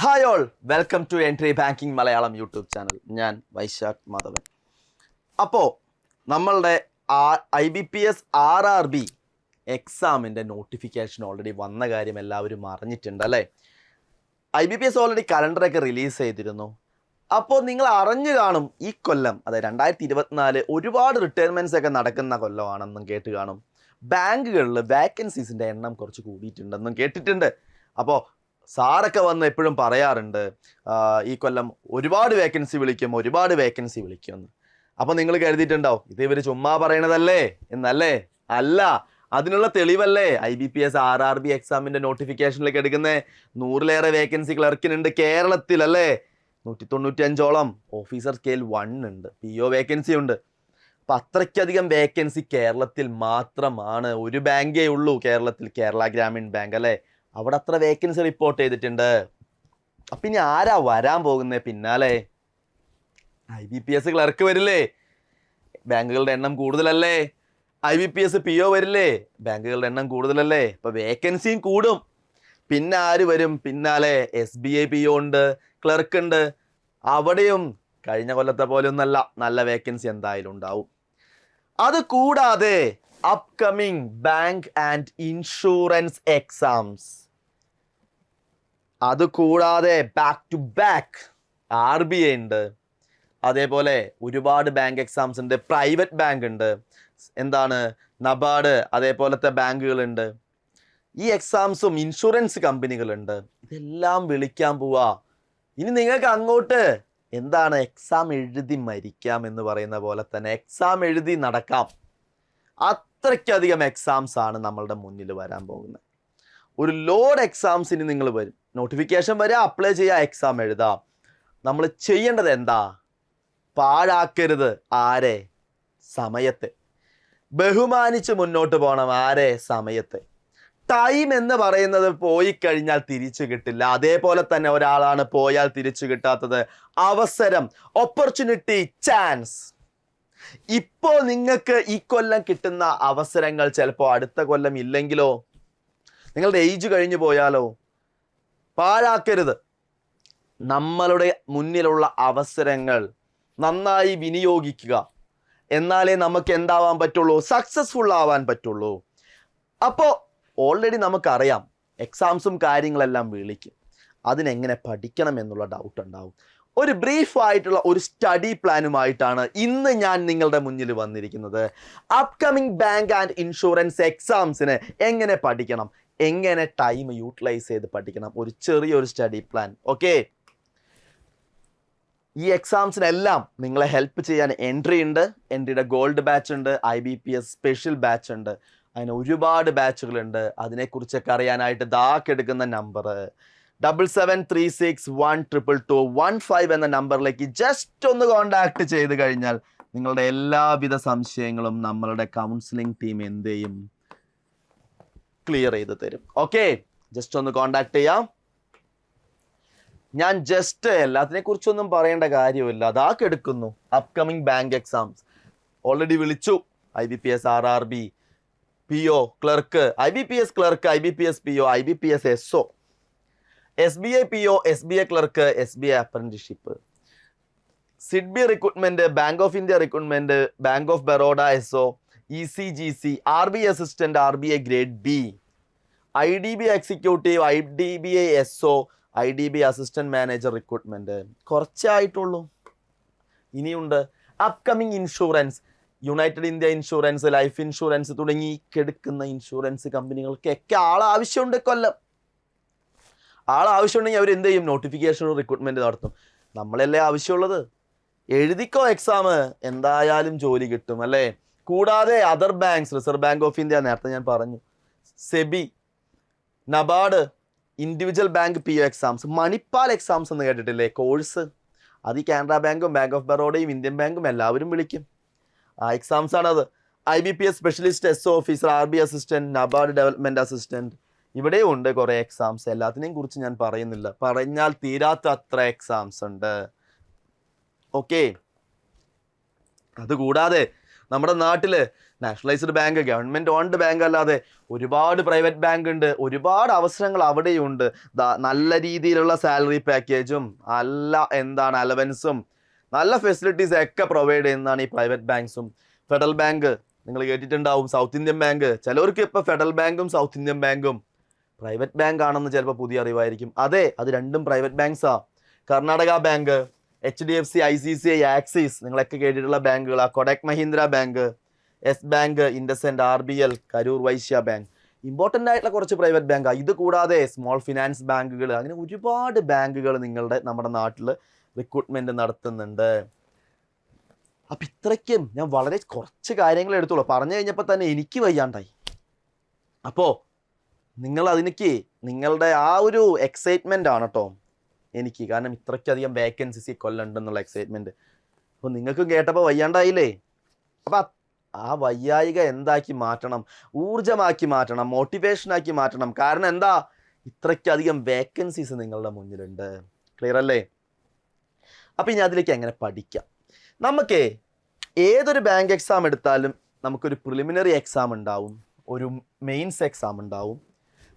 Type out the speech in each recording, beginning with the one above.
Hi all, welcome to Entri banking Malayalam YouTube channel. ഞാൻ വൈശാഖ് മാധവൻ. അപ്പോൾ നമ്മളുടെ IBPS RRB എക്സാമിൻ്റെ നോട്ടിഫിക്കേഷൻ ഓൾറെഡി വന്ന കാര്യം എല്ലാവരും അറിഞ്ഞിട്ടുണ്ട് അല്ലേ? IBPS ഓൾറെഡി കലണ്ടറൊക്കെ റിലീസ് ചെയ്തിരുന്നു. അപ്പോൾ നിങ്ങൾ അറിഞ്ഞു കാണും, ഈ കൊല്ലം അതായത് 2024 ഒരുപാട് റിട്ടയർമെൻറ്റ്സ് ഒക്കെ നടക്കുന്ന കൊല്ലമാണെന്നും കേട്ട് കാണും. ബാങ്കുകളിൽ വേക്കൻസീസിൻ്റെ എണ്ണം കുറച്ച് കൂടിയിട്ടുണ്ടെന്നും കേട്ടിട്ടുണ്ട്. അപ്പോൾ സാറൊക്കെ വന്ന് എപ്പോഴും പറയാറുണ്ട് ഈ കൊല്ലം ഒരുപാട് വേക്കൻസി വിളിക്കുമെന്ന്. അപ്പോൾ നിങ്ങൾ കരുതിയിട്ടുണ്ടാവും ഇത് ഇവർ ചുമ്മാ പറയണതല്ലേ എന്നല്ലേ? അല്ല, അതിനുള്ള തെളിവല്ലേ IBPS RRB എക്സാമിൻ്റെ നോട്ടിഫിക്കേഷനിലേക്ക് എടുക്കുന്ന 100-ലേറെ വേക്കൻസി ക്ലർക്കിനുണ്ട് കേരളത്തിൽ അല്ലേ? 195ഓളം ഓഫീസർ സ്കെയിൽ 1 ഉണ്ട്, PO വേക്കൻസി ഉണ്ട്. അപ്പം അത്രയ്ക്കധികം വേക്കൻസി കേരളത്തിൽ മാത്രമാണ്. ഒരു ബാങ്കേ ഉള്ളൂ കേരളത്തിൽ, കേരള ഗ്രാമീൺ ബാങ്ക് അല്ലേ? അവിടെ അത്ര വേക്കൻസി റിപ്പോർട്ട് ചെയ്തിട്ടുണ്ട്. അപ്പം ഇനി ആരാ വരാൻ പോകുന്നത് പിന്നാലെ? IBPS ക്ലർക്ക് വരില്ലേ? ബാങ്കുകളുടെ എണ്ണം കൂടുതലല്ലേ? IBPS PO വരില്ലേ? ബാങ്കുകളുടെ എണ്ണം കൂടുതലല്ലേ? അപ്പം വേക്കൻസിയും കൂടും. പിന്നെ ആര് വരും പിന്നാലെ? SBI PO ഉണ്ട്, ക്ലർക്ക് ഉണ്ട്. അവിടെയും കഴിഞ്ഞ കൊല്ലത്തെ പോലെ ഒന്നല്ല, നല്ല വേക്കൻസി എന്തായാലും ഉണ്ടാവും. അത് കൂടാതെ upcoming bank and insurance exams, അത് കൂടാതെ ബാക്ക് ടു ബാക്ക് RBI ഉണ്ട്, അതേപോലെ ഒരുപാട് ബാങ്ക് എക്സാംസ് ഉണ്ട്. പ്രൈവറ്റ് ബാങ്ക് ഉണ്ട്, എന്താണ് നബാർഡ്, അതേപോലത്തെ ബാങ്കുകളുണ്ട്. ഈ എക്സാംസും ഇൻഷുറൻസ് കമ്പനികളുണ്ട്. ഇതെല്ലാം വിളിക്കാൻ പോവാ. ഇനി നിങ്ങൾക്ക് അങ്ങോട്ട് എന്താണ് എക്സാം എഴുതി മരിക്കാം എന്ന് പറയുന്ന പോലെ തന്നെ എക്സാം എഴുതി നടക്കാം. അത്രയ്ക്കധികം എക്സാംസ് ആണ് നമ്മളുടെ മുന്നിൽ വരാൻ പോകുന്നത്. ഒരു ലോഡ് എക്സാംസ് ഇനി നിങ്ങൾ വരും. നോട്ടിഫിക്കേഷൻ വരിക, അപ്ലൈ ചെയ്യുക, എക്സാം എഴുതാം. നമ്മൾ ചെയ്യേണ്ടത് എന്താ? പാഴാക്കരുത്. ആരെ? സമയത്തെ. ബഹുമാനിച്ച് മുന്നോട്ട് പോകണം. ആരെ? സമയത്തെ. ടൈം എന്ന് പറയുന്നത് പോയി കഴിഞ്ഞാൽ തിരിച്ചു കിട്ടില്ല. അതേപോലെ തന്നെ ഒരാളാണ് പോയാൽ തിരിച്ചു കിട്ടാത്തത്. അവസരം, ഓപ്പർച്യൂണിറ്റി, ചാൻസ്. ഇപ്പോൾ നിങ്ങൾക്ക് ഈ കൊല്ലം കിട്ടുന്ന അവസരങ്ങൾ ചിലപ്പോൾ അടുത്ത കൊല്ലം ഇല്ലെങ്കിലോ? നിങ്ങളുടെ ഏജ് കഴിഞ്ഞു പോയാലോ? പാഴാക്കരുത്. നമ്മളുടെ മുന്നിലുള്ള അവസരങ്ങൾ നന്നായി വിനിയോഗിക്കുക. എന്നാലേ നമുക്ക് എന്താവാൻ പറ്റുള്ളൂ? സക്സസ്ഫുൾ ആവാൻ പറ്റുള്ളൂ. അപ്പോൾ ഓൾറെഡി നമുക്കറിയാം എക്സാംസും കാര്യങ്ങളെല്ലാം വിളിക്കും. അതിനെങ്ങനെ പഠിക്കണം എന്നുള്ള ഡൗട്ട് ഉണ്ടാവും. ഒരു ബ്രീഫായിട്ടുള്ള ഒരു സ്റ്റഡി പ്ലാനുമായിട്ടാണ് ഇന്ന് ഞാൻ നിങ്ങളുടെ മുന്നിൽ വന്നിരിക്കുന്നത്. അപ്കമിങ് ബാങ്ക് ആൻഡ് ഇൻഷുറൻസ് എക്സാംസിന് എങ്ങനെ പഠിക്കണം, എങ്ങനെ ടൈം യൂട്ടിലൈസ് ചെയ്ത് പഠിക്കണം, ഒരു ചെറിയൊരു സ്റ്റഡി പ്ലാൻ. ഓക്കെ, ഈ എക്സാംസിനെല്ലാം നിങ്ങളെ ഹെൽപ്പ് ചെയ്യാൻ എൻട്രി ഉണ്ട്. എൻട്രിയുടെ ഗോൾഡ് ബാച്ച് ഉണ്ട്, IBPS സ്പെഷ്യൽ ബാച്ച് ഉണ്ട്. അതിന് ഒരുപാട് ബാച്ചുകളുണ്ട്. അതിനെക്കുറിച്ചൊക്കെ അറിയാനായിട്ട് ദാക്കെടുക്കുന്ന നമ്പർ 7736122215 എന്ന നമ്പറിലേക്ക് ജസ്റ്റ് ഒന്ന് കോണ്ടാക്ട് ചെയ്ത് കഴിഞ്ഞാൽ നിങ്ങളുടെ എല്ലാവിധ സംശയങ്ങളും നമ്മളുടെ കൗൺസിലിംഗ് ടീം എന്ത് ചെയ്യും? ക്ലിയർ ചെയ്ത് തരും. ഓക്കെ, ജസ്റ്റ് ഒന്ന് കോണ്ടാക്ട് ചെയ്യാം. ഞാൻ ജസ്റ്റ് എല്ലാത്തിനെ കുറിച്ചൊന്നും പറയേണ്ട കാര്യമില്ല. അതാക്കെടുക്കുന്നു. അപ്കമിങ് ബാങ്ക് എക്സാംസ് ഓൾറെഡി വിളിച്ചു. IBPS RRB PO clerk, IBPS clerk, IBPS PO, IBPS SO, SBI PO, SBI clerk, SBI apprenticeship, SIDBI recruitment, bank of India recruitment, bank of Baroda SO, ECGC, RBI assistant, RBI grade B, IDB executive, IDBI SO, IDB assistant manager recruitment. കുറച്ചായിട്ടുള്ളൂ, ഇനിയുണ്ട്. Upcoming insurance, united India insurance, life insurance തുടങ്ങി കിടക്കുന്ന insurance കമ്പനികൾക്കൊക്കെ ആവശ്യമുണ്ട്. കൊല്ലം ആവശ്യമുണ്ടെങ്കിൽ അവർ എന്ത് ചെയ്യും? Notification recruitment നടത്തും. നമ്മളല്ലേ ആവശ്യമുള്ളത്? എഴുതിക്കോ എക്സാം, എന്തായാലും ജോലി കിട്ടും അല്ലേ? കൂടാതെ other banks, reserve bank of India നേരത്തെ ഞാൻ പറഞ്ഞു, SEBI, NABARD, individual bank PO exams, Manipal exams എന്ന് കേട്ടിട്ടില്ലേ? കോഴ്സ് അത് ഈ കാനറ ബാങ്കും, ബാങ്ക് ഓഫ് ബറോഡയും, ഇന്ത്യൻ ബാങ്കും എല്ലാവരും വിളിക്കും. ആ എക്സാംസ് ആണത്. IBPS specialist SO officer, RBI assistant, NABARD development assistant, ഇവിടെയും ഉണ്ട് കുറേ എക്സാംസ്. എല്ലാത്തിനെയും കുറിച്ച് ഞാൻ പറയുന്നില്ല, പറഞ്ഞാൽ തീരാത്ത അത്ര എക്സാംസ് ഉണ്ട്. ഓക്കെ, അതുകൂടാതെ നമ്മുടെ നാട്ടില് nationalised bank, government owned bank അല്ലാതെ ഒരുപാട് പ്രൈവറ്റ് ബാങ്ക് ഉണ്ട്. ഒരുപാട് അവസരങ്ങൾ അവിടെയുണ്ട്. നല്ല രീതിയിലുള്ള സാലറി പാക്കേജും നല്ല അലവൻസും നല്ല ഫെസിലിറ്റീസ് ഒക്കെ പ്രൊവൈഡ് ചെയ്യുന്നതാണ് ഈ പ്രൈവറ്റ് ബാങ്ക്സും. ഫെഡറൽ ബാങ്ക് നിങ്ങൾ കേട്ടിട്ടുണ്ടാവും, സൗത്ത് ഇന്ത്യൻ ബാങ്ക്. ചിലവർക്ക് ഇപ്പൊ ഫെഡറൽ ബാങ്കും സൗത്ത് ഇന്ത്യൻ ബാങ്കും പ്രൈവറ്റ് ബാങ്ക് ആണെന്ന് ചിലപ്പോൾ പുതിയ അറിവായിരിക്കും. അതെ, അത് രണ്ടും പ്രൈവറ്റ് ബാങ്ക്സാ. Karnataka bank, HDFC, ICICI, axis നിങ്ങളൊക്കെ കേട്ടിട്ടുള്ള ബാങ്കുകളാ. Kotak Mahindra bank, yes bank, IndusInd, RBL, Karur Vysya bank important ആയിട്ടുള്ള കുറച്ച് പ്രൈവറ്റ് ബാങ്കാണ്. ഇത് കൂടാതെ സ്മോൾ ഫിനാൻസ് ബാങ്കുകൾ, അങ്ങനെ ഒരുപാട് ബാങ്കുകൾ നമ്മുടെ നാട്ടിൽ റിക്രൂട്ട്മെന്റ് നടത്തുന്നുണ്ട്. അപ്പം ഇത്രയ്ക്കും ഞാൻ വളരെ കുറച്ച് കാര്യങ്ങൾ എടുത്തോളൂ. പറഞ്ഞു കഴിഞ്ഞപ്പോൾ തന്നെ എനിക്ക് വയ്യാണ്ടായി. അപ്പോൾ നിങ്ങൾ അതിനേക്ക് നിങ്ങളുടെ ആ ഒരു എക്സൈറ്റ്മെൻ്റ് ആണ് കേട്ടോ എനിക്ക്. കാരണം ഇത്രയ്ക്കധികം വേക്കൻസീസ് ഈ കൊല്ലുണ്ടെന്നുള്ള എക്സൈറ്റ്മെൻറ്റ്. അപ്പോൾ നിങ്ങൾക്കും കേട്ടപ്പോൾ വയ്യാണ്ടായില്ലേ? അപ്പം ആ വയ്യായിക എന്താക്കി മാറ്റണം? ഊർജമാക്കി മാറ്റണം, മോട്ടിവേഷനാക്കി മാറ്റണം. കാരണം എന്താ? ഇത്രയ്ക്കധികം വേക്കൻസീസ് നിങ്ങളുടെ മുന്നിലുണ്ട്. ക്ലിയർ അല്ലേ? അപ്പം ഇനി അതിലേക്ക് എങ്ങനെ പഠിക്കാം? നമുക്ക് ഏതൊരു ബാങ്ക് എക്സാം എടുത്താലും നമുക്കൊരു പ്രിലിമിനറി എക്സാം ഉണ്ടാവും, ഒരു മെയിൻസ് എക്സാം ഉണ്ടാവും.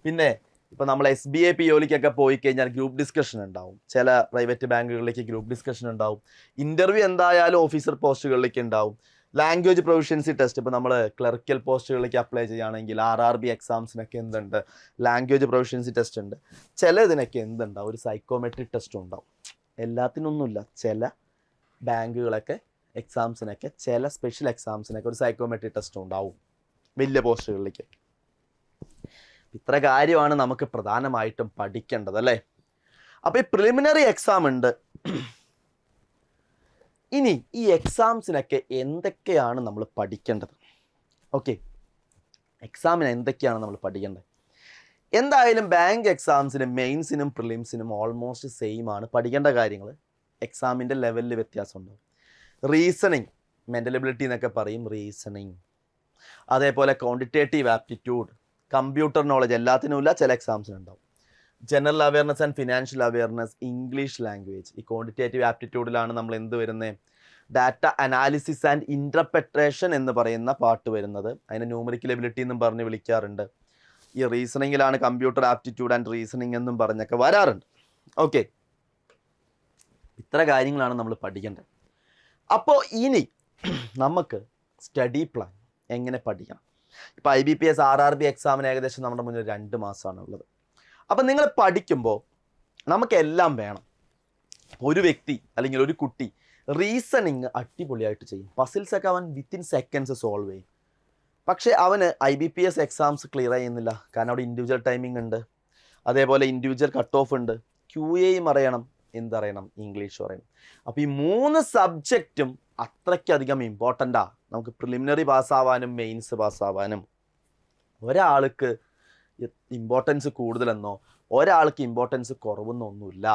പിന്നെ ഇപ്പോൾ നമ്മൾ SBA POയിലേക്കൊക്കെ പോയി കഴിഞ്ഞാൽ ഗ്രൂപ്പ് ഡിസ്കഷൻ ഉണ്ടാവും. ചില പ്രൈവറ്റ് ബാങ്കുകളിലേക്ക് ഗ്രൂപ്പ് ഡിസ്കഷൻ ഉണ്ടാവും. ഇൻ്റർവ്യൂ എന്തായാലും ഓഫീസർ പോസ്റ്റുകളിലേക്ക് ഉണ്ടാവും. ലാംഗ്വേജ് പ്രൊഫഷ്യൻസി ടെസ്റ്റ്, ഇപ്പോൾ നമ്മൾ ക്ലർക്കൽ പോസ്റ്റുകളിലേക്ക് അപ്ലൈ ചെയ്യുകയാണെങ്കിൽ RRB എക്സാംസിനൊക്കെ എന്തുണ്ട്? ലാംഗ്വേജ് പ്രൊഫഷ്യൻസി ടെസ്റ്റ് ഉണ്ട്. ചില ഇതിനൊക്കെ എന്തുണ്ടാവും? ഒരു സൈക്കോമെട്രിക് ടെസ്റ്റും ഉണ്ടാവും. എല്ലാത്തിനൊന്നുമില്ല. ചില ബാങ്കുകളൊക്കെ എക്സാംസിനൊക്കെ, ചില സ്പെഷ്യൽ എക്സാംസിനൊക്കെ ഒരു സൈക്കോമെട്രിക് ടെസ്റ്റും ഉണ്ടാവും വലിയ പോസ്റ്റുകളിലേക്ക്. ഇത്ര കാര്യമാണ് നമുക്ക് പ്രധാനമായിട്ടും പഠിക്കേണ്ടത് അല്ലേ? അപ്പോൾ ഈ പ്രിലിമിനറി എക്സാം ഉണ്ട്. ഇനി ഈ എക്സാംസിനൊക്കെ എന്തൊക്കെയാണ് നമ്മൾ പഠിക്കേണ്ടത്? ഓക്കെ, എക്സാമിന് എന്തൊക്കെയാണ് നമ്മൾ പഠിക്കേണ്ടത്? എന്തായാലും ബാങ്ക് എക്സാംസിനും മെയിൻസിനും പ്രിലിംസിനും ഓൾമോസ്റ്റ് സെയിം ആണ് പഠിക്കേണ്ട കാര്യങ്ങൾ. എക്സാമിൻ്റെ ലെവലിൽ വ്യത്യാസമുണ്ട്. റീസണിങ്, മെൻ്റൽ എബിലിറ്റി എന്നൊക്കെ പറയും, റീസണിങ്. അതേപോലെ ക്വാണ്ടിറ്റേറ്റീവ് ആപ്റ്റിറ്റ്യൂഡ്, കമ്പ്യൂട്ടർ നോളജ് എല്ലാത്തിനുമില്ല, ചില എക്സാംസിനുണ്ടാവും. General awareness and financial awareness, English language. ഈ ക്വാണ്ടിറ്റേറ്റീവ് ആപ്റ്റിറ്റ്യൂഡിലാണ് നമ്മൾ എന്ത് വരുന്നത്? ഡാറ്റ അനാലിസിസ് ആൻഡ് ഇൻ്റർപ്രറ്റേഷൻ എന്ന് പറയുന്ന പാർട്ട് വരുന്നത്. അതിനെ ന്യൂമറിക്കൽ എബിലിറ്റി എന്നും പറഞ്ഞ് വിളിക്കാറുണ്ട്. ഈ റീസണിങ്ങിലാണ് കമ്പ്യൂട്ടർ ആപ്റ്റിറ്റ്യൂഡ് ആൻഡ് റീസണിങ് എന്നും പറഞ്ഞൊക്കെ വരാറുണ്ട്. ഓക്കെ, ഇത്ര കാര്യങ്ങളാണ് നമ്മൾ പഠിക്കേണ്ടത്. അപ്പോൾ ഇനി നമുക്ക് സ്റ്റഡി പ്ലാൻ എങ്ങനെ പഠിക്കണം? ഇപ്പോൾ IBPS RRB എക്സാമിന് ഏകദേശം നമ്മുടെ മുന്നിൽ 2 മാസമാണ് ഉള്ളത്. അപ്പം നിങ്ങൾ പഠിക്കുമ്പോൾ നമുക്കെല്ലാം വേണം. ഒരു വ്യക്തി അല്ലെങ്കിൽ ഒരു കുട്ടി റീസണിങ് അടിപൊളിയായിട്ട് ചെയ്യും. പസിൽസൊക്കെ അവൻ വിത്തിൻ സെക്കൻഡ്സ് സോൾവ് ചെയ്യും. പക്ഷേ അവന് IBPS എക്സാംസ് ക്ലിയർ ചെയ്യുന്നില്ല. കാരണം അവിടെ ഇൻഡിവിജ്വൽ ടൈമിംഗ് ഉണ്ട്, അതേപോലെ ഇൻഡിവിജ്വൽ കട്ട് ഓഫ് ഉണ്ട്, QAയും അറിയണം, എന്തറിയണം? ഇംഗ്ലീഷ് അറിയണം. അപ്പോൾ ഈ 3 സബ്ജക്റ്റും അത്രയ്ക്കധികം ഇമ്പോർട്ടൻ്റാ നമുക്ക് പ്രിലിമിനറി പാസ്സാവാനും മെയിൻസ് പാസ്സാവാനും. ഒരാൾക്ക് ഇമ്പോർട്ടൻസ് കൂടുതലെന്നോ ഒരാൾക്ക് ഇമ്പോർട്ടൻസ് കുറവെന്നോ ഒന്നുമില്ല.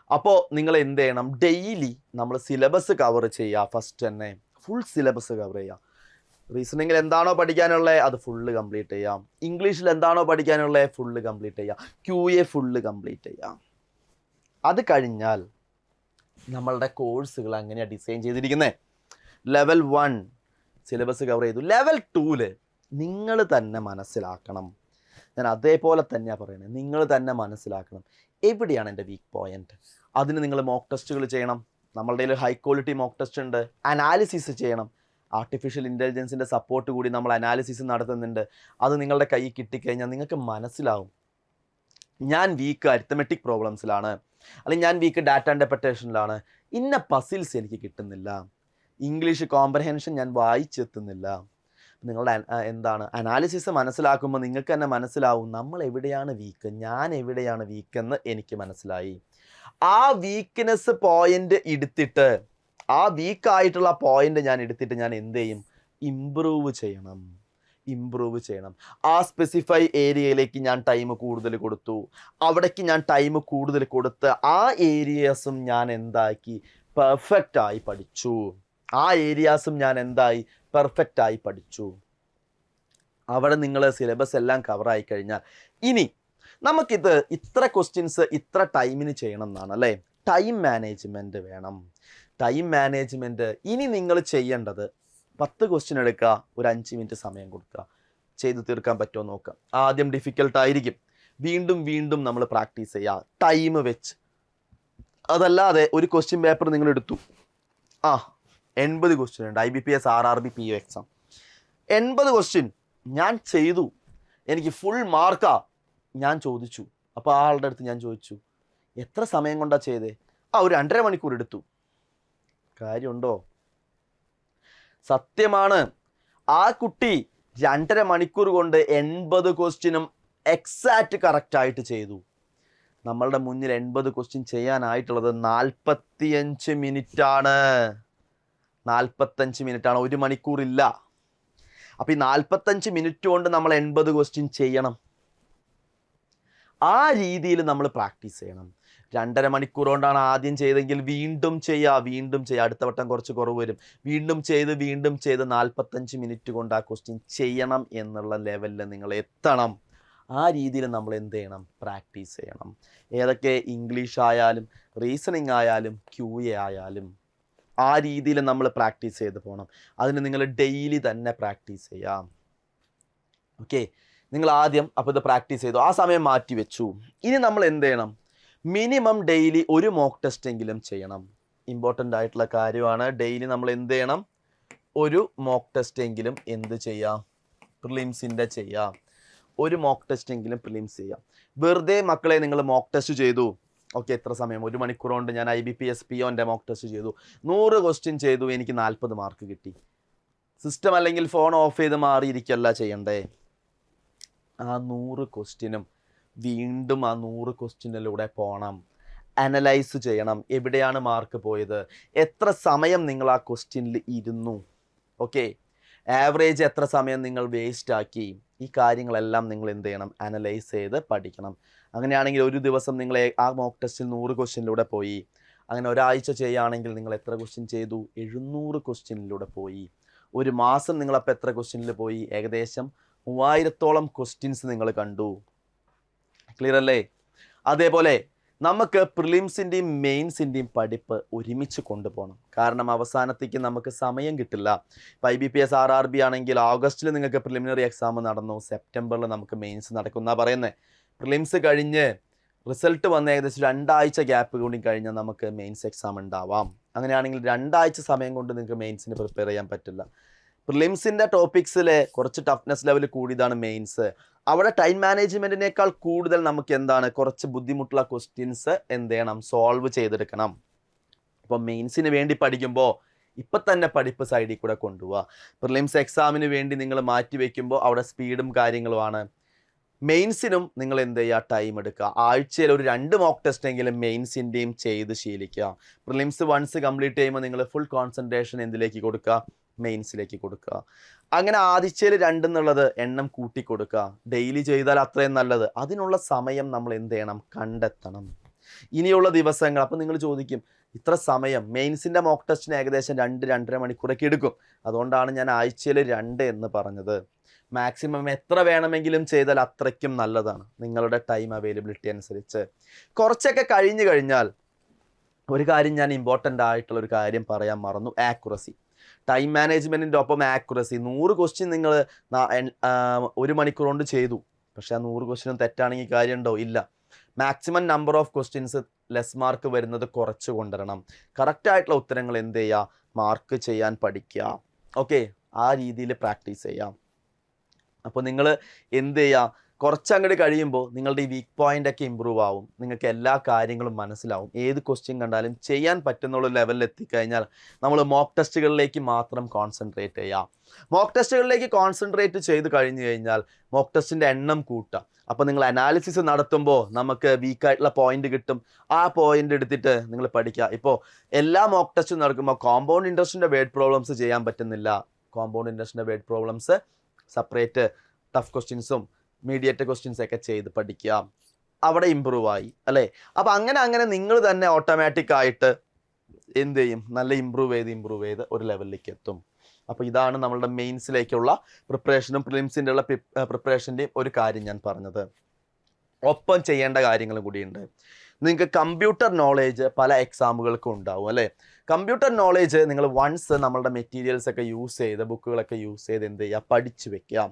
അപ്പോൾ നിങ്ങൾ എന്ത് ചെയ്യണം? ഡെയിലി നമ്മൾ സിലബസ് കവർ ചെയ്യുക. ഫസ്റ്റ് തന്നെ ഫുൾ സിലബസ് കവർ ചെയ്യുക. റീസണിങ്ങിൽ എന്താണോ പഠിക്കാനുള്ളത് അത് ഫുള്ള് കംപ്ലീറ്റ് ചെയ്യാം. ഇംഗ്ലീഷിൽ എന്താണോ പഠിക്കാനുള്ളത് ഫുള്ള് കംപ്ലീറ്റ് ചെയ്യാം. QA ഫുള്ള് കംപ്ലീറ്റ് ചെയ്യാം. അത് കഴിഞ്ഞാൽ നമ്മളുടെ കോഴ്സുകൾ അങ്ങനെയാണ് ഡിസൈൻ ചെയ്തിരിക്കുന്നത്. ലെവൽ 1 സിലബസ് കവർ ചെയ്തു. ലെവൽ 2 നിങ്ങൾ തന്നെ മനസ്സിലാക്കണം. ഞാൻ അതേപോലെ തന്നെയാണ് പറയുന്നത്, നിങ്ങൾ തന്നെ മനസ്സിലാക്കണം എവിടെയാണ് എൻ്റെ വീക്ക് പോയിന്റ്. അതിന് നിങ്ങൾ മോക്ക് ടെസ്റ്റുകൾ ചെയ്യണം. നമ്മളുടെ കയ്യിൽ ഹൈ ക്വാളിറ്റി മോക്ക് ടെസ്റ്റ് ഉണ്ട്. അനാലിസിസ് ചെയ്യണം. ആർട്ടിഫിഷ്യൽ ഇൻ്റലിജൻസിൻ്റെ സപ്പോർട്ട് കൂടി നമ്മൾ അനാലിസിസ് നടത്തുന്നുണ്ട്. അത് നിങ്ങളുടെ കയ്യിൽ കിട്ടിക്കഴിഞ്ഞാൽ നിങ്ങൾക്ക് മനസ്സിലാവും ഞാൻ വീക്ക് അരിത്തമെറ്റിക് പ്രോബ്ലംസിലാണ്, അല്ലെങ്കിൽ ഞാൻ വീക്ക് ഡാറ്റ ഇൻ്റർപ്രിറ്റേഷനിലാണ്, ഇന്ന പസിൽസ് എനിക്ക് കിട്ടുന്നില്ല, ഇംഗ്ലീഷ് കോംപ്രഹെൻഷൻ ഞാൻ വായിച്ചെത്തുന്നില്ല. നിങ്ങളുടെ അനാലിസിസ് മനസ്സിലാക്കുമ്പോൾ നിങ്ങൾക്ക് തന്നെ മനസ്സിലാവും നമ്മൾ എവിടെയാണ് വീക്ക്, ഞാൻ എവിടെയാണ് വീക്കെന്ന് എനിക്ക് മനസ്സിലായി. ആ വീക്ക്നെസ് പോയിന്റ് എടുത്തിട്ട്, ആ വീക്കായിട്ടുള്ള പോയിന്റ് ഞാൻ എടുത്തിട്ട് ഞാൻ എന്ത് ചെയ്യും? ഇമ്പ്രൂവ് ചെയ്യണം. ആ സ്പെസിഫൈ ഏരിയയിലേക്ക് ഞാൻ ടൈം കൂടുതൽ കൊടുത്തു. അവിടേക്ക് ഞാൻ ടൈം കൂടുതൽ കൊടുത്ത് ആ ഏരിയാസും ഞാൻ എന്താക്കി? പെർഫെക്റ്റായി പഠിച്ചു. അവിടെ നിങ്ങൾ സിലബസ് എല്ലാം കവറായി കഴിഞ്ഞാൽ ഇനി നമുക്കിത് ഇത്ര ക്വസ്റ്റ്യൻസ് ഇത്ര ടൈമിന് ചെയ്യണം എന്നാണ് അല്ലേ? ടൈം മാനേജ്മെൻറ്റ് വേണം. ടൈം മാനേജ്മെൻറ്റ് ഇനി നിങ്ങൾ ചെയ്യേണ്ടത് 10 ക്വസ്റ്റ്യൻ എടുക്കുക, ഒരു 5 മിനിറ്റ് സമയം കൊടുക്കുക, ചെയ്ത് തീർക്കാൻ പറ്റുമോ നോക്കുക. ആദ്യം ഡിഫിക്കൽട്ടായിരിക്കും, വീണ്ടും വീണ്ടും നമ്മൾ പ്രാക്ടീസ് ചെയ്യുക ടൈം വെച്ച്. അതല്ലാതെ ഒരു ക്വസ്റ്റ്യൻ പേപ്പർ നിങ്ങൾ എടുത്തു, 80 ക്വസ്റ്റ്യൻ ഉണ്ട് IBPS RRB PO exam, 80 question ഞാൻ ചെയ്തു, എനിക്ക് ഫുൾ മാർക്കാ, ഞാൻ ചോദിച്ചു. അപ്പോൾ ആ ആളുടെ അടുത്ത് ഞാൻ ചോദിച്ചു, എത്ര സമയം കൊണ്ടാണ് ചെയ്തേ? ഒരു 2.5 മണിക്കൂർ എടുത്തു. കാര്യമുണ്ടോ? സത്യമാണ്. ആ കുട്ടി 2.5 മണിക്കൂർ കൊണ്ട് 80 ക്വസ്റ്റ്യനും എക്സാക്റ്റ് കറക്റ്റായിട്ട് ചെയ്തു. നമ്മളുടെ മുന്നിൽ 80 ക്വസ്റ്റ്യൻ ചെയ്യാനായിട്ടുള്ളത് 45 മിനിറ്റാണ്. 45 മിനിറ്റാണ്, 1 മണിക്കൂറില്ല. അപ്പോൾ ഈ 45 മിനിറ്റ് കൊണ്ട് നമ്മൾ 80 ക്വസ്റ്റ്യൻ ചെയ്യണം. ആ രീതിയിൽ നമ്മൾ പ്രാക്ടീസ് ചെയ്യണം. 2.5 മണിക്കൂർ കൊണ്ടാണ് ആദ്യം ചെയ്തെങ്കിൽ വീണ്ടും ചെയ്യുക, അടുത്ത വട്ടം കുറച്ച് കുറവ് വരും. വീണ്ടും ചെയ്ത് 45 മിനിറ്റ് കൊണ്ട് ആ ക്വസ്റ്റ്യൻ ചെയ്യണം എന്നുള്ള ലെവലിൽ നിങ്ങൾ എത്തണം. ആ രീതിയിൽ നമ്മൾ എന്ത് ചെയ്യണം? പ്രാക്ടീസ് ചെയ്യണം. ഏതൊക്കെ ഇംഗ്ലീഷ് ആയാലും റീസണിങ് ആയാലും QA ആയാലും ആ രീതിയിൽ നമ്മൾ പ്രാക്ടീസ് ചെയ്ത് പോകണം. അതിന് നിങ്ങൾ ഡെയിലി തന്നെ പ്രാക്ടീസ് ചെയ്യാം. ഓക്കെ, നിങ്ങൾ ആദ്യം അപ്പോൾ ഇത് പ്രാക്ടീസ് ചെയ്തു, ആ സമയം മാറ്റി വെച്ചു. ഇനി നമ്മൾ എന്ത് ചെയ്യണം? മിനിമം ഡെയിലി ഒരു മോക്ക് ടെസ്റ്റ് എങ്കിലും ചെയ്യണം. ഇമ്പോർട്ടൻ്റ് ആയിട്ടുള്ള കാര്യമാണ്. ഡെയിലി നമ്മൾ എന്ത് ചെയ്യണം? ഒരു മോക്ക് ടെസ്റ്റ് എങ്കിലും എന്ത് ചെയ്യാം? പ്രിലിംസിൻ്റെ ചെയ്യാം. ഒരു മോക്ക് ടെസ്റ്റ് എങ്കിലും പ്രിലിംസ് ചെയ്യാം. വെറുതെ മക്കളെ നിങ്ങൾ മോക്ക് ടെസ്റ്റ് ചെയ്തു, ഓക്കെ, എത്ര സമയം? 1 മണിക്കൂർ കൊണ്ട് ഞാൻ IBPS POൻ്റെ മോക്ക് ടെസ്റ്റ് ചെയ്തു, 100 ക്വസ്റ്റ്യൻ ചെയ്തു, എനിക്ക് 40 മാർക്ക് കിട്ടി. സിസ്റ്റം അല്ലെങ്കിൽ ഫോൺ ഓഫ് ചെയ്ത് മാറിയിരിക്കല്ല ചെയ്യണ്ടേ. ആ 100 ക്വസ്റ്റ്യനും വീണ്ടും ആ 100 ക്വസ്റ്റ്യനിലൂടെ പോകണം, അനലൈസ് ചെയ്യണം. എവിടെയാണ് മാർക്ക് പോയത്? എത്ര സമയം നിങ്ങൾ ആ ക്വസ്റ്റ്യനിൽ ഇരുന്നു? ഓക്കെ, ആവറേജ് എത്ര സമയം നിങ്ങൾ വേസ്റ്റ് ആക്കി? ഈ കാര്യങ്ങളെല്ലാം നിങ്ങൾ എന്ത് ചെയ്യണം? അനലൈസ് ചെയ്ത് പഠിക്കണം. അങ്ങനെയാണെങ്കിൽ ഒരു ദിവസം നിങ്ങൾ ആ മോക്ക് ടെസ്റ്റിൽ 100 ക്വസ്റ്റ്യനിലൂടെ പോയി. അങ്ങനെ ഒരാഴ്ച ചെയ്യുകയാണെങ്കിൽ നിങ്ങൾ എത്ര ക്വസ്റ്റ്യൻ ചെയ്തു? 700 ക്വസ്റ്റ്യനിലൂടെ പോയി. ഒരു മാസം നിങ്ങളപ്പോൾ എത്ര ക്വസ്റ്റ്യനിൽ പോയി? ഏകദേശം 3000-ഓളം ക്വസ്റ്റ്യൻസ് നിങ്ങൾ കണ്ടു. ക്ലിയർ അല്ലേ? അതേപോലെ നമുക്ക് പ്രിലിംസിൻ്റെയും മെയിൻസിൻ്റെയും പഠിപ്പ് ഒരുമിച്ച് കൊണ്ടുപോകണം. കാരണം അവസാനത്തേക്ക് നമുക്ക് സമയം കിട്ടില്ല. ഇപ്പോൾ IBPS RRB ആണെങ്കിൽ ഓഗസ്റ്റിൽ നിങ്ങൾക്ക് പ്രിലിമിനറി എക്സാം നടന്നു, സെപ്റ്റംബറിൽ നമുക്ക് മെയിൻസ് നടക്കുമെന്നാണ് പറയുന്നത്. പ്രിലിംസ് കഴിഞ്ഞ് റിസൾട്ട് വന്ന് ഏകദേശം 2 ആഴ്ച ഗ്യാപ്പ് കൂടി കഴിഞ്ഞാൽ നമുക്ക് മെയിൻസ് എക്സാം ഉണ്ടാവാം. അങ്ങനെയാണെങ്കിൽ 2 ആഴ്ച സമയം കൊണ്ട് നിങ്ങൾക്ക് മെയിൻസിന് പ്രിപ്പയർ ചെയ്യാൻ പറ്റില്ല. പ്രിലിംസിൻ്റെ ടോപ്പിക്സിൽ കുറച്ച് ടഫ്നെസ് ലെവൽ കൂടിയതാണ് മെയിൻസ്. അവിടെ ടൈം മാനേജ്മെൻറ്റിനേക്കാൾ കൂടുതൽ നമുക്ക് എന്താണ്? കുറച്ച് ബുദ്ധിമുട്ടുള്ള ക്വസ്റ്റ്യൻസ് എന്ത് ചെയ്യണം? സോൾവ് ചെയ്തെടുക്കണം. അപ്പോൾ മെയിൻസിന് വേണ്ടി പഠിക്കുമ്പോൾ ഇപ്പം തന്നെ പഠിപ്പ് സൈഡിൽ കൂടെ കൊണ്ടുപോവുക. പ്രിലിംസ് എക്സാമിന് വേണ്ടി നിങ്ങൾ മാറ്റി വയ്ക്കുമ്പോൾ അവിടെ സ്പീഡും കാര്യങ്ങളുമാണ്. മെയിൻസിനും നിങ്ങൾ എന്ത് ചെയ്യുക? ടൈം എടുക്കുക. ആഴ്ചയിൽ ഒരു 2 മോക്ക് ടെസ്റ്റ് എങ്കിലും മെയിൻസിൻ്റെയും ചെയ്ത് ശീലിക്കുക. പ്രിലിംസ് വൺസ് കംപ്ലീറ്റ് ചെയ്യുമ്പോൾ നിങ്ങൾ ഫുൾ കോൺസെൻട്രേഷൻ എന്തിലേക്ക് കൊടുക്കുക? മെയിൻസിലേക്ക് കൊടുക്കുക. അങ്ങനെ ആഴ്ചയിൽ 2 എന്നുള്ളത് എണ്ണം കൂട്ടി കൊടുക്കുക. ഡെയിലി ചെയ്താൽ അത്രയും നല്ലത്. അതിനുള്ള സമയം നമ്മൾ എന്ത് ചെയ്യണം? കണ്ടെത്തണം. ഇനിയുള്ള ദിവസങ്ങൾ അപ്പോൾ നിങ്ങൾ ചോദിക്കും, ഇത്ര സമയം? മെയിൻസിൻ്റെ മോക്ക് ടെസ്റ്റിന് ഏകദേശം 2-2.5 മണിക്കൂറൊക്കെ എടുക്കും. അതുകൊണ്ടാണ് ഞാൻ ആഴ്ചയിൽ 2 എന്ന് പറഞ്ഞത്. മാക്സിമം എത്ര വേണമെങ്കിലും ചെയ്താൽ അത്രയ്ക്കും നല്ലതാണ്, നിങ്ങളുടെ ടൈം അവൈലബിലിറ്റി അനുസരിച്ച്. കുറച്ചൊക്കെ കഴിഞ്ഞു കഴിഞ്ഞാൽ ഒരു കാര്യം ഞാൻ ഇമ്പോർട്ടൻ്റ് ആയിട്ടുള്ള ഒരു കാര്യം പറയാൻ മറന്നു, ആക്യുറസി. ടൈം മാനേജ്മെൻറ്റിൻ്റെ ഒപ്പം ആക്യുറസി. 100 ക്വസ്റ്റ്യൻ നിങ്ങൾ 1 മണിക്കൂർ കൊണ്ട് ചെയ്തു, പക്ഷേ ആ 100 ക്വസ്റ്റ്യനും തെറ്റാണെങ്കിൽ കാര്യമുണ്ടോ? ഇല്ല. Maximum number of questions less mark വരുന്നത് കുറച്ച് കൊണ്ടുവരണം. കറക്റ്റായിട്ടുള്ള ഉത്തരങ്ങൾ എന്ത് ചെയ്യുക? മാർക്ക് ചെയ്യാൻ പഠിക്കുക. ഓക്കെ, ആ രീതിയിൽ പ്രാക്ടീസ് ചെയ്യാം. അപ്പോൾ നിങ്ങൾ എന്ത് ചെയ്യുക? കുറച്ചങ്ങോട്ട് കഴിയുമ്പോൾ നിങ്ങളുടെ ഈ വീക്ക് പോയിൻ്റൊക്കെ ഇമ്പ്രൂവ് ആവും. നിങ്ങൾക്ക് എല്ലാ കാര്യങ്ങളും മനസ്സിലാവും. ഏത് ക്വസ്റ്റ്യൻ കണ്ടാലും ചെയ്യാൻ പറ്റുന്നുള്ള ലെവലിൽ എത്തിക്കഴിഞ്ഞാൽ നമ്മൾ മോക്ക് ടെസ്റ്റുകളിലേക്ക് മാത്രം കോൺസെൻട്രേറ്റ് ചെയ്യാം. മോക്ക് ടെസ്റ്റുകളിലേക്ക് കോൺസെൻട്രേറ്റ് ചെയ്ത് കഴിഞ്ഞ് കഴിഞ്ഞാൽ മോക്ക് ടെസ്റ്റിൻ്റെ എണ്ണം കൂട്ടാം. അപ്പോൾ നിങ്ങൾ അനാലിസിസ് നടത്തുമ്പോൾ നമുക്ക് വീക്കായിട്ടുള്ള പോയിന്റ് കിട്ടും. ആ പോയിന്റ് എടുത്തിട്ട് നിങ്ങൾ പഠിക്കുക. ഇപ്പോൾ എല്ലാ മോക്ക് ടെസ്റ്റും നടക്കുമ്പോൾ കോമ്പൗണ്ട് ഇൻട്രസ്റ്റിൻ്റെ വേർഡ് പ്രോബ്ലംസ് ചെയ്യാൻ പറ്റുന്നില്ല. കോമ്പൗണ്ട് ഇൻട്രസ്റ്റിൻ്റെ വേർഡ് പ്രോബ്ലംസ് സെപ്പറേറ്റ് ടഫ് ക്വസ്റ്റ്യൻസും മീഡിയേറ്റ് ക്വസ്റ്റ്യൻസ് ഒക്കെ ചെയ്ത് പഠിക്കുക. അവിടെ ഇമ്പ്രൂവ് ആയി അല്ലേ? അപ്പോൾ അങ്ങനെ നിങ്ങൾ തന്നെ ഓട്ടോമാറ്റിക്കായിട്ട് എന്ത് ചെയ്യും? നല്ല ഇമ്പ്രൂവ് ചെയ്ത് ഒരു ലെവലിലേക്ക് എത്തും. അപ്പോൾ ഇതാണ് നമ്മളുടെ മെയിൻസിലേക്കുള്ള പ്രിപ്പറേഷനും പ്രിലിംസിൻ്റെ ഉള്ള പ്രിപ്പറേഷൻ്റെയും ഒരു കാര്യം ഞാൻ പറഞ്ഞത്. ഒപ്പം ചെയ്യേണ്ട കാര്യങ്ങളും കൂടിയുണ്ട്. നിങ്ങൾക്ക് കമ്പ്യൂട്ടർ നോളേജ് പല എക്സാമുകൾക്കും ഉണ്ടാവും അല്ലേ. കമ്പ്യൂട്ടർ നോളേജ് നിങ്ങൾ വൺസ് നമ്മളുടെ മെറ്റീരിയൽസ് ഒക്കെ യൂസ് ചെയ്ത് ബുക്കുകളൊക്കെ യൂസ് ചെയ്ത് എന്ത് ചെയ്യുക, പഠിച്ചു വെക്കാം.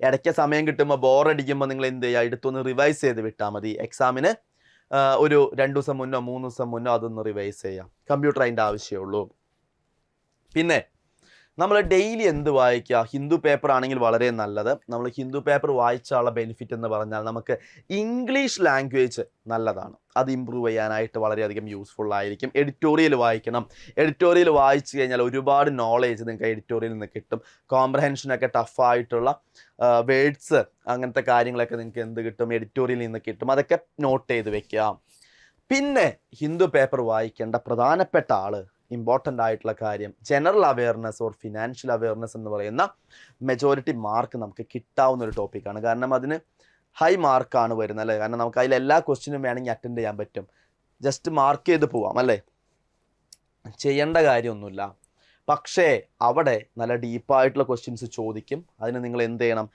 ഇടയ്ക്ക് സമയം കിട്ടുമ്പോൾ ബോറടിക്കുമ്പോൾ നിങ്ങൾ എന്ത് ചെയ്യുക, എടുത്തൊന്ന് റിവൈസ് ചെയ്ത് വിട്ടാൽ മതി. എക്സാമിന് ഒരു 2 ദിവസം മുന്നോ 3 ദിവസം മുന്നോ അതൊന്ന് റിവൈസ് ചെയ്യാം. കമ്പ്യൂട്ടർ അതിൻ്റെ ആവശ്യമുള്ളൂ. പിന്നെ നമ്മൾ ഡെയിലി എന്ത് വായിക്കുക, ഹിന്ദു പേപ്പർ ആണെങ്കിൽ വളരെ നല്ലത്. നമ്മൾ ഹിന്ദു പേപ്പർ വായിച്ചാലുള്ള ബെനിഫിറ്റ് എന്ന് പറഞ്ഞാൽ നമുക്ക് ഇംഗ്ലീഷ് ലാംഗ്വേജ് നല്ലതാണ്, അത് ഇമ്പ്രൂവ് ചെയ്യാനായിട്ട് വളരെയധികം യൂസ്ഫുൾ ആയിരിക്കും. എഡിറ്റോറിയൽ വായിക്കണം. എഡിറ്റോറിയൽ വായിച്ചു കഴിഞ്ഞാൽ ഒരുപാട് നോളേജ് നിങ്ങൾക്ക് എഡിറ്റോറിയലിൽ നിന്ന് കിട്ടും. കോംപ്രഹെൻഷനൊക്കെ ടഫായിട്ടുള്ള വേർഡ്സ് അങ്ങനത്തെ കാര്യങ്ങളൊക്കെ നിങ്ങൾക്ക് എന്ത് കിട്ടും, എഡിറ്റോറിയലിൽ നിന്ന് കിട്ടും. അതൊക്കെ നോട്ട് ചെയ്ത് വെക്കാം. പിന്നെ ഹിന്ദു പേപ്പർ വായിക്കേണ്ട പ്രധാനപ്പെട്ട ഇമ്പോർട്ടൻ്റ് ആയിട്ടുള്ള കാര്യം general awareness or financial awareness എന്ന് പറയുന്ന മെജോറിറ്റി മാർക്ക് നമുക്ക് കിട്ടാവുന്ന ഒരു ടോപ്പിക്കാണ്. കാരണം അതിന് ഹൈ മാർക്കാണ് വരുന്നത് അല്ലേ. കാരണം നമുക്ക് അതിൽ എല്ലാ ക്വസ്റ്റ്യനും വേണമെങ്കിൽ അറ്റൻഡ് ചെയ്യാൻ പറ്റും. ജസ്റ്റ് മാർക്ക് ചെയ്ത് പോവാം അല്ലേ, ചെയ്യേണ്ട കാര്യമൊന്നുമില്ല. പക്ഷേ അവിടെ നല്ല ഡീപ്പായിട്ടുള്ള ക്വസ്റ്റ്യൻസ് ചോദിക്കും. അതിന് നിങ്ങൾ എന്ത് ചെയ്യണം,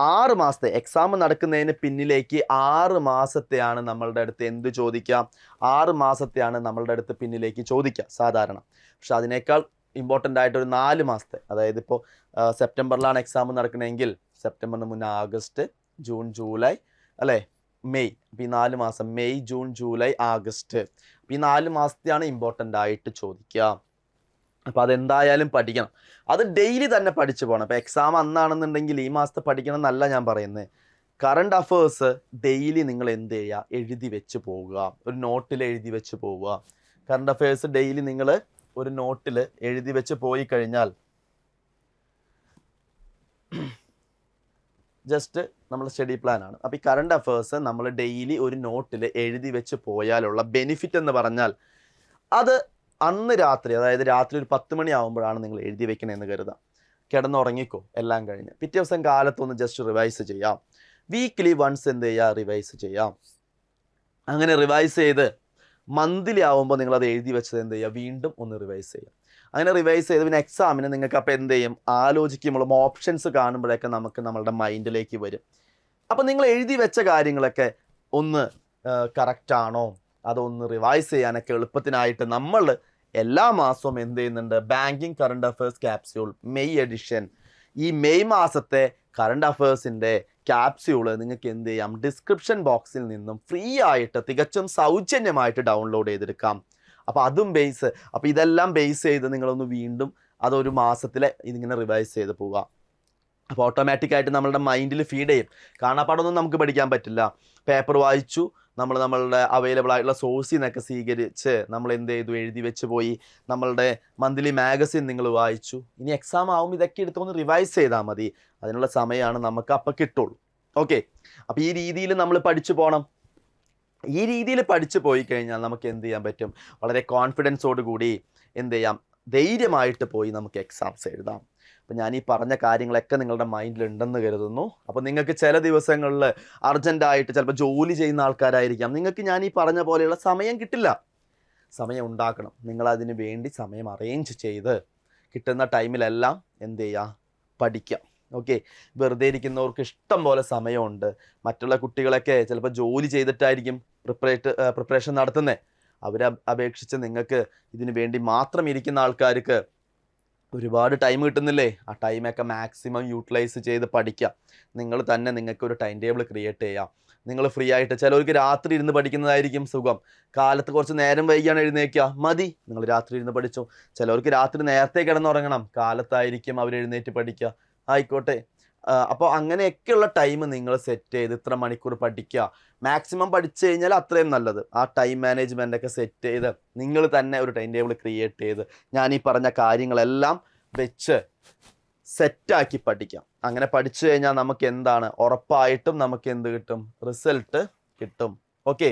6 മാസത്തെ എക്സാം നടക്കുന്നതിന് പിന്നിലേക്ക് 6 മാസത്തെയാണ് നമ്മളുടെ അടുത്ത് എന്ത് ചോദിക്കാം, 6 മാസത്തെയാണ് നമ്മളുടെ അടുത്ത് പിന്നിലേക്ക് ചോദിക്കുക സാധാരണ. പക്ഷെ അതിനേക്കാൾ ഇമ്പോർട്ടൻ്റ് ആയിട്ടൊരു 4 മാസത്തെ, അതായത് ഇപ്പോൾ സെപ്റ്റംബറിലാണ് എക്സാം നടക്കണമെങ്കിൽ സെപ്റ്റംബറിന് മുന്നേ ആഗസ്റ്റ്, ജൂൺ, ജൂലൈ അല്ലേ, മെയ്. അപ്പോൾ ഈ 4 മാസം മെയ്, ജൂൺ, ജൂലൈ, ആഗസ്റ്റ്, അപ്പോൾ ഈ 4 മാസത്തെയാണ് ഇമ്പോർട്ടൻ്റ് ആയിട്ട് ചോദിക്കുക. അപ്പോൾ അതെന്തായാലും പഠിക്കണം. അത് ഡെയിലി തന്നെ പഠിച്ചു പോകണം. അപ്പോൾ എക്സാം അന്നാണെന്നുണ്ടെങ്കിൽ ഈ മാസത്തെ പഠിക്കണം എന്നല്ല ഞാൻ പറയുന്നത്. കറണ്ട് അഫേഴ്സ് ഡെയിലി നിങ്ങൾ എന്ത് ചെയ്യുക, എഴുതി വെച്ച് പോവുക, ഒരു നോട്ടിൽ എഴുതി വെച്ച് പോവുക. കറണ്ട് അഫേഴ്സ് ഡെയിലി നിങ്ങൾ ഒരു നോട്ടിൽ എഴുതി വെച്ച് പോയി കഴിഞ്ഞാൽ ജസ്റ്റ് നമ്മൾ സ്റ്റഡി പ്ലാനാണ്. അപ്പോൾ ഈ കറണ്ട് അഫേഴ്സ് നമ്മൾ ഡെയിലി ഒരു നോട്ടിൽ എഴുതി വെച്ച് പോയാലുള്ള ബെനിഫിറ്റ് എന്ന് പറഞ്ഞാൽ അത് അന്ന് രാത്രി, അതായത് രാത്രി ഒരു 10 മണിയാകുമ്പോഴാണ് നിങ്ങൾ എഴുതി വെക്കണമെന്ന് കരുതാം. കിടന്നുറങ്ങിക്കോ, എല്ലാം കഴിഞ്ഞ് പിറ്റേ ദിവസം കാലത്തൊന്ന് ജസ്റ്റ് റിവൈസ് ചെയ്യാം. വീക്ക്ലി വൺസ് എന്ത് ചെയ്യുക, റിവൈസ് ചെയ്യാം. അങ്ങനെ റിവൈസ് ചെയ്ത് മന്ത്ലി ആകുമ്പോൾ നിങ്ങളത് എഴുതി വെച്ചത് എന്ത് ചെയ്യുക, വീണ്ടും ഒന്ന് റിവൈസ് ചെയ്യാം. അങ്ങനെ റിവൈസ് ചെയ്ത് പിന്നെ എക്സാമിന് നിങ്ങൾക്ക് അപ്പോൾ എന്ത് ചെയ്യും, ആലോചിക്കുമ്പോൾ ഓപ്ഷൻസ് കാണുമ്പോഴൊക്കെ നമുക്ക് നമ്മളുടെ മൈൻഡിലേക്ക് വരും. അപ്പോൾ നിങ്ങൾ എഴുതി വെച്ച കാര്യങ്ങളൊക്കെ ഒന്ന് കറക്റ്റാണോ അതൊന്ന് റിവൈസ് ചെയ്യാനൊക്കെ എളുപ്പത്തിനായിട്ട് നമ്മൾ എല്ലാ മാസവും എന്ത് ചെയ്യുന്നുണ്ട്, banking current affairs capsule May edition, ഈ മെയ് മാസത്തെ കറണ്ട് അഫയേഴ്സിൻ്റെ ക്യാപ്സ്യൂള് നിങ്ങൾക്ക് എന്ത് ചെയ്യാം, ഡിസ്ക്രിപ്ഷൻ ബോക്സിൽ നിന്നും ഫ്രീ ആയിട്ട് തികച്ചും സൗജന്യമായിട്ട് ഡൗൺലോഡ് ചെയ്തെടുക്കാം. അപ്പോൾ അതും അപ്പോൾ ഇതെല്ലാം ബേസ് ചെയ്ത് നിങ്ങളൊന്ന് വീണ്ടും അതൊരു മാസത്തിൽ ഇതിങ്ങനെ റിവൈസ് ചെയ്ത് പോവുക. അപ്പോൾ ഓട്ടോമാറ്റിക്കായിട്ട് നമ്മളുടെ മൈൻഡിൽ ഫീഡ് ചെയ്യും. കാണാപ്പാടൊന്നും നമുക്ക് പഠിക്കാൻ പറ്റില്ല. പേപ്പർ വായിച്ചു, നമ്മളുടെ അവൈലബിൾ ആയിട്ടുള്ള സോഴ്സിൽ നിന്നൊക്കെ സ്വീകരിച്ച് നമ്മൾ എന്ത് ചെയ്തു, എഴുതി വെച്ച് പോയി. നമ്മളുടെ മന്ത്ലി മാഗസിൻ നിങ്ങൾ വായിച്ചു. ഇനി എക്സാം ആവും ഇതൊക്കെ എടുത്തൊന്ന് റിവൈസ് ചെയ്താൽ മതി. അതിനുള്ള സമയമാണ് നമുക്ക് അപ്പം കിട്ടുള്ളൂ. ഓക്കെ, അപ്പോൾ ഈ രീതിയിൽ നമ്മൾ പഠിച്ചു പോകണം. ഈ രീതിയിൽ പഠിച്ചു പോയി കഴിഞ്ഞാൽ നമുക്ക് എന്ത് ചെയ്യാൻ പറ്റും, വളരെ കോൺഫിഡൻസോട് കൂടി എന്ത് ചെയ്യാം, ധൈര്യമായിട്ട് പോയി നമുക്ക് എക്സാംസ് എഴുതാം. അപ്പോൾ ഞാൻ ഈ പറഞ്ഞ കാര്യങ്ങളൊക്കെ നിങ്ങളുടെ മൈൻഡിൽ ഉണ്ടെന്ന് കരുതുന്നു. അപ്പോൾ നിങ്ങൾക്ക് ചില ദിവസങ്ങളിൽ അർജൻറ്റായിട്ട് ചിലപ്പോൾ ജോലി ചെയ്യുന്ന ആൾക്കാരായിരിക്കാം, നിങ്ങൾക്ക് ഞാൻ ഈ പറഞ്ഞ പോലെയുള്ള സമയം കിട്ടില്ല. സമയം ഉണ്ടാക്കണം. നിങ്ങളതിന് വേണ്ടി സമയം അറേഞ്ച് ചെയ്ത് കിട്ടുന്ന ടൈമിലെല്ലാം എന്ത് ചെയ്യുക, പഠിക്കാം. ഓക്കെ, വെറുതെ ഇരിക്കുന്നവർക്ക് ഇഷ്ടം പോലെ സമയമുണ്ട്. മറ്റുള്ള കുട്ടികളൊക്കെ ചിലപ്പോൾ ജോലി ചെയ്തിട്ടായിരിക്കും പ്രിപ്പറേഷൻ നടത്തുന്നത്. അവരെ അപേക്ഷിച്ച് നിങ്ങൾക്ക് ഇതിന് വേണ്ടി മാത്രം ഇരിക്കുന്ന ആൾക്കാർക്ക് ഒരുപാട് ടൈം കിട്ടുന്നില്ലേ. ആ ടൈമൊക്കെ മാക്സിമം യൂട്ടിലൈസ് ചെയ്ത് പഠിക്കുക. നിങ്ങൾ തന്നെ നിങ്ങൾക്കൊരു ടൈം ടേബിൾ ക്രിയേറ്റ് ചെയ്യാം. നിങ്ങൾ ഫ്രീ ആയിട്ട്, ചിലവർക്ക് രാത്രി ഇരുന്ന് പഠിക്കുന്നതായിരിക്കും സുഖം. കാലത്ത് കുറച്ച് നേരം വൈകിയാണ് എഴുന്നേൽക്കുക, മതി, നിങ്ങൾ രാത്രി ഇരുന്ന് പഠിച്ചു. ചിലവർക്ക് രാത്രി നേരത്തെ കിടന്നുറങ്ങണം, കാലത്തായിരിക്കും അവർ എഴുന്നേറ്റ് പഠിക്കുക, ആയിക്കോട്ടെ. അപ്പോൾ അങ്ങനെയൊക്കെയുള്ള ടൈം നിങ്ങൾ സെറ്റ് ചെയ്ത് ഇത്ര മണിക്കൂർ പഠിക്കുക. മാക്സിമം പഠിച്ചു കഴിഞ്ഞാൽ അത്രയും നല്ലത്. ആ ടൈം മാനേജ്മെൻ്റ് ഒക്കെ സെറ്റ് ചെയ്ത് നിങ്ങൾ തന്നെ ഒരു ടൈം ടേബിൾ ക്രിയേറ്റ് ചെയ്ത് ഞാൻ ഈ പറഞ്ഞ കാര്യങ്ങളെല്ലാം വെച്ച് സെറ്റാക്കി പഠിക്കാം. അങ്ങനെ പഠിച്ചു കഴിഞ്ഞാൽ നമുക്ക് എന്താണ്, ഉറപ്പായിട്ടും നമുക്ക് എന്ത് കിട്ടും, റിസൾട്ട് കിട്ടും. ഓക്കെ,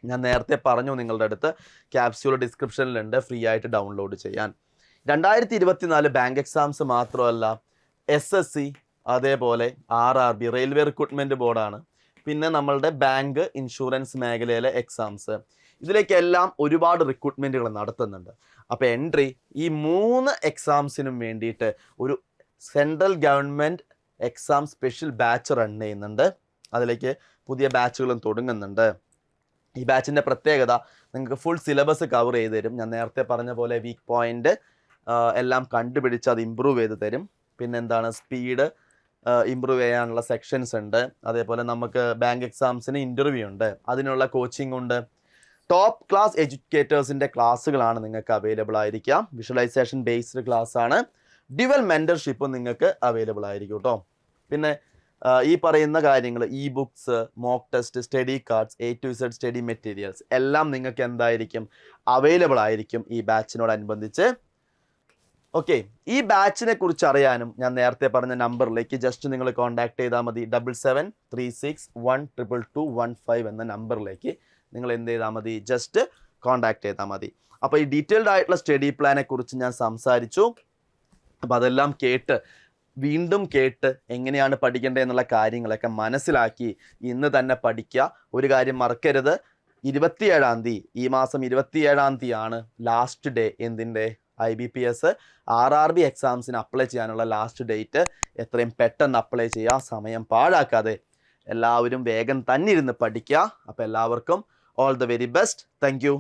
ഞാൻ നേരത്തെ പറഞ്ഞു നിങ്ങളുടെ അടുത്ത് ക്യാപ്സ്യൂൾ ഡിസ്ക്രിപ്ഷനിലുണ്ട്, ഫ്രീ ആയിട്ട് ഡൗൺലോഡ് ചെയ്യാൻ. 2024 ബാങ്ക് എക്സാംസ് മാത്രമല്ല, SSC, അതേപോലെ RRB റെയിൽവേ റിക്രൂട്ട്മെൻറ്റ് ബോർഡാണ്, പിന്നെ നമ്മളുടെ ബാങ്ക് ഇൻഷുറൻസ് മേഖലയിലെ എക്സാംസ്, ഇതിലേക്കെല്ലാം ഒരുപാട് റിക്രൂട്ട്മെൻറ്റുകൾ നടത്തുന്നുണ്ട്. അപ്പോൾ എൻട്രി ഈ 3 എക്സാംസിനും വേണ്ടിയിട്ട് ഒരു central government exam special batch run ചെയ്യുന്നുണ്ട്. അതിലേക്ക് പുതിയ ബാച്ചുകളും തുടങ്ങുന്നുണ്ട്. ഈ ബാച്ചിൻ്റെ പ്രത്യേകത നിങ്ങൾക്ക് ഫുൾ സിലബസ് കവർ ചെയ്ത് തരും. ഞാൻ നേരത്തെ പറഞ്ഞ പോലെ വീക്ക് പോയിന്റ് എല്ലാം കണ്ടുപിടിച്ച് അത് ഇമ്പ്രൂവ് ചെയ്ത് തരും. പിന്നെന്താണ് സ്പീഡ് ഇമ്പ്രൂവ് ചെയ്യാനുള്ള സെക്ഷൻസ് ഉണ്ട്. അതേപോലെ നമുക്ക് ബാങ്ക് എക്സാംസിന് ഇൻ്റർവ്യൂ ഉണ്ട്, അതിനുള്ള കോച്ചിങ് ഉണ്ട്. ടോപ്പ് ക്ലാസ് എഡ്യൂക്കേറ്റേഴ്സിൻ്റെ ക്ലാസ്സുകളാണ് നിങ്ങൾക്ക് അവൈലബിൾ ആയിരിക്കാം. വിഷ്വലൈസേഷൻ ബേസ്ഡ് ക്ലാസ് ആണ്. ഡ്യുവൽ മെൻറ്റർഷിപ്പ് നിങ്ങൾക്ക് അവൈലബിൾ ആയിരിക്കും കേട്ടോ. പിന്നെ ഈ പറയുന്ന കാര്യങ്ങൾ E books, mock test, study cards, A to Z study materials എല്ലാം നിങ്ങൾക്ക് എന്തായിരിക്കും അവൈലബിൾ ആയിരിക്കും ഈ ബാച്ചിനോടനുബന്ധിച്ച്. ഓക്കെ, ഈ ബാച്ചിനെ കുറിച്ച് അറിയാനും ഞാൻ നേരത്തെ പറഞ്ഞ നമ്പറിലേക്ക് ജസ്റ്റ് നിങ്ങൾ കോൺടാക്ട് ചെയ്താൽ മതി. 7736122215 എന്ന നമ്പറിലേക്ക് നിങ്ങൾ എന്ത് ചെയ്താൽ മതി, ജസ്റ്റ് കോൺടാക്ട് ചെയ്താൽ മതി. അപ്പോൾ ഈ ഡീറ്റെയിൽഡ് ആയിട്ടുള്ള സ്റ്റഡി പ്ലാനെ കുറിച്ച് ഞാൻ സംസാരിച്ചു. അപ്പോൾ അതെല്ലാം വീണ്ടും കേട്ട് എങ്ങനെയാണ് പഠിക്കേണ്ടത് എന്നുള്ള കാര്യങ്ങളൊക്കെ മനസ്സിലാക്കി ഇന്ന് തന്നെ പഠിക്കുക. ഒരു കാര്യം മറക്കരുത്, 27-ാം തീയതി, ഈ മാസം 27-ാം തീയതിയാണ് ലാസ്റ്റ് ഡേ. എന്തിൻ്റെ? IBPS RRB എക്സാംസിന് അപ്ലൈ ചെയ്യാനുള്ള ലാസ്റ്റ് ഡേറ്റ്. എത്രയും പെട്ടെന്ന് അപ്ലൈ ചെയ്യുക, സമയം പാഴാക്കാതെ എല്ലാവരും വേഗം തന്നെ ഇരുന്ന് പഠിക്കുക. അപ്പോൾ എല്ലാവർക്കും all the very best. Thank you.